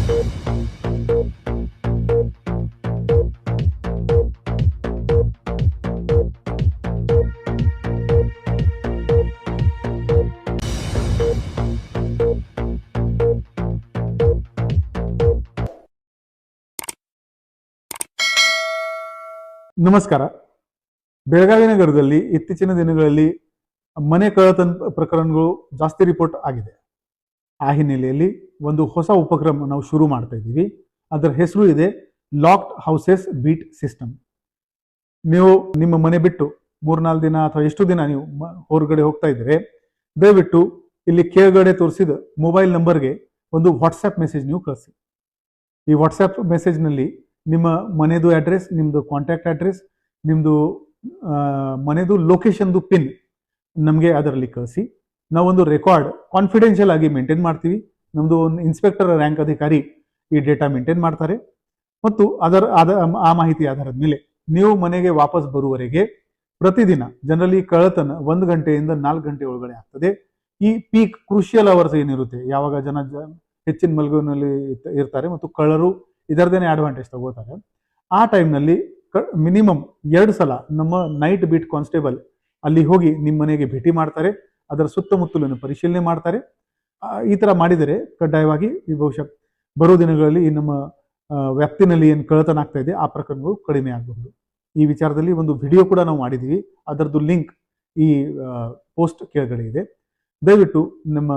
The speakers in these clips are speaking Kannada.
ನಮಸ್ಕಾರ. ಬೆಳಗಾವಿ ನಗರದಲ್ಲಿ ಇತ್ತೀಚಿನ ದಿನಗಳಲ್ಲಿ ಮನೆ ಕಳ್ಳತನ ಪ್ರಕರಣಗಳು ಜಾಸ್ತಿ ರಿಪೋರ್ಟ್ ಆಗಿದೆ. ಆ ಹಿನ್ನೆಲೆಯಲ್ಲಿ ಒಂದು ಹೊಸ ಉಪಕ್ರಮ ನಾವು ಶುರು ಮಾಡ್ತಾ ಇದ್ದೀವಿ. ಅದರ ಹೆಸರು ಇದೆ ಲಾಕ್ಡ್ ಹೌಸಸ್ ಬೀಟ್ ಸಿಸ್ಟಮ್. ನೀವು ನಿಮ್ಮ ಮನೆ ಬಿಟ್ಟು 3-4 ದಿನ ಅಥವಾ ಎಷ್ಟು ದಿನ ನೀವು ಹೊರಗಡೆ ಹೋಗ್ತಾ ಇದ್ರೆ ದಯವಿಟ್ಟು ಇಲ್ಲಿ ಕೆಳಗಡೆ ತೋರಿಸಿದ ಮೊಬೈಲ್ ನಂಬರ್ಗೆ ಒಂದು ವಾಟ್ಸ್ಆ್ಯಪ್ ಮೆಸೇಜ್ ನೀವು ಕಳಿಸಿ. ಈ ವಾಟ್ಸ್ಆ್ಯಪ್ ಮೆಸೇಜ್ನಲ್ಲಿ ನಿಮ್ಮ ಮನೆದು ಅಡ್ರೆಸ್, ನಿಮ್ಮದು ಕಾಂಟ್ಯಾಕ್ಟ್ ಅಡ್ರೆಸ್, ನಿಮ್ಮದು ಮನೆದು ಲೊಕೇಶನ್ದು ಪಿನ್ ನಮಗೆ ಅದರಲ್ಲಿ ಕಳಿಸಿ. ನಾವೊಂದು ರೆಕಾರ್ಡ್ ಕಾನ್ಫಿಡೆನ್ಷಿಯಲ್ ಆಗಿ ಮೇಂಟೈನ್ ಮಾಡ್ತೀವಿ. ನಮ್ಮದು ಒಂದು ಇನ್ಸ್ಪೆಕ್ಟರ್ ರ್ಯಾಂಕ್ ಅಧಿಕಾರಿ ಈ ಡೇಟಾ ಮೇಂಟೈನ್ ಮಾಡ್ತಾರೆ ಮತ್ತು ಆ ಮಾಹಿತಿ ಆಧಾರದ ಮೇಲೆ ನೀವು ಮನೆಗೆ ವಾಪಸ್ ಬರುವವರೆಗೆ ಪ್ರತಿದಿನ ಜನರಲಿ ಕಳ್ಳತನ 1 ಗಂಟೆಯಿಂದ 4 ಗಂಟೆ ಒಳಗಡೆ ಆಗ್ತದೆ. ಈ ಪೀಕ್ ಕ್ರೂಷಿಯಲ್ ಅವರ್ಸ್ ಏನಿರುತ್ತೆ, ಯಾವಾಗ ಜನ ಹೆಚ್ಚಿನ ಮಲಗುವಿನಲ್ಲಿ ಇರ್ತಾರೆ ಮತ್ತು ಕಳ್ಳರು ಇದರದೇನೆ ಅಡ್ವಾಂಟೇಜ್ ತಗೋತಾರೆ, ಆ ಟೈಮ್ನಲ್ಲಿ ಮಿನಿಮಮ್ 2 ಸಲ ನಮ್ಮ ನೈಟ್ ಬೀಟ್ ಕಾನ್ಸ್ಟೇಬಲ್ ಅಲ್ಲಿ ಹೋಗಿ ನಿಮ್ಮ ಮನೆಗೆ ಭೇಟಿ ಮಾಡ್ತಾರೆ. ಅದರ ಸುತ್ತಮುತ್ತಲನ್ನು ಪರಿಶೀಲನೆ ಮಾಡ್ತಾರೆ. ಈ ಥರ ಮಾಡಿದರೆ ಕಡ್ಡಾಯವಾಗಿ ಈ ಬಹುಶಃ ಬರೋ ದಿನಗಳಲ್ಲಿ ಈ ನಮ್ಮ ವ್ಯಾಪ್ತಿನಲ್ಲಿ ಏನು ಕಳ್ಳತನ ಆಗ್ತಾ ಇದೆ ಆ ಪ್ರಕರಣಗಳು ಕಡಿಮೆ ಆಗಬಹುದು. ಈ ವಿಚಾರದಲ್ಲಿ ಒಂದು ವಿಡಿಯೋ ಕೂಡ ನಾವು ಮಾಡಿದ್ದೀವಿ. ಅದರದ್ದು ಲಿಂಕ್ ಈ ಪೋಸ್ಟ್ ಕೆಳಗಡೆ ಇದೆ. ದಯವಿಟ್ಟು ನಮ್ಮ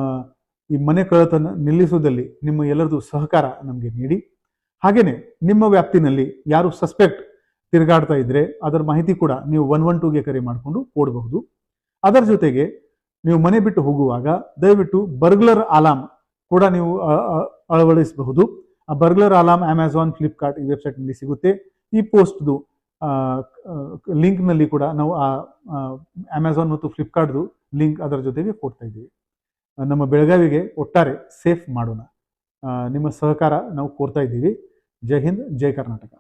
ಈ ಮನೆ ಕಳ್ಳತನ ನಿಲ್ಲಿಸುವುದಲ್ಲಿ ನಿಮ್ಮ ಎಲ್ಲರದು ಸಹಕಾರ ನಮಗೆ ನೀಡಿ. ಹಾಗೇನೆ ನಿಮ್ಮ ವ್ಯಾಪ್ತಿನಲ್ಲಿ ಯಾರು ಸಸ್ಪೆಕ್ಟ್ ತಿರುಗಾಡ್ತಾ ಇದ್ರೆ ಅದರ ಮಾಹಿತಿ ಕೂಡ ನೀವು 112ಗೆ ಕರೆ ಮಾಡಿಕೊಂಡು ಕೊಡಬಹುದು. ಅದರ ಜೊತೆಗೆ ನೀವು ಮನೆ ಬಿಟ್ಟು ಹೋಗುವಾಗ ದಯವಿಟ್ಟು ಬರ್ಗ್ಲರ್ ಅಲಾರ್ಮ್ ಕೂಡ ನೀವು ಅಳವಡಿಸಬಹುದು. ಆ ಬರ್ಗ್ಲರ್ ಅಲಾರ್ಮ್ ಅಮೆಝಾನ್, ಫ್ಲಿಪ್ಕಾರ್ಟ್ ಈ ವೆಬ್ಸೈಟ್ನಲ್ಲಿ ಸಿಗುತ್ತೆ. ಈ ಪೋಸ್ಟ್ದು ಲಿಂಕ್ನಲ್ಲಿ ಕೂಡ ನಾವು ಅಮೆಝಾನ್ ಮತ್ತು ಫ್ಲಿಪ್ಕಾರ್ಟ್ದು ಲಿಂಕ್ ಅದರ ಜೊತೆಗೆ ಕೊಡ್ತಾ ಇದ್ದೀವಿ. ನಮ್ಮ ಬೆಳಗಾವಿಗೆ ಒಟ್ಟಾರೆ ಸೇಫ್ ಮಾಡೋಣ. ನಿಮ್ಮ ಸಹಕಾರ ನಾವು ಕೋರ್ತಾ ಇದ್ದೀವಿ. ಜೈ ಹಿಂದ್, ಜೈ ಕರ್ನಾಟಕ.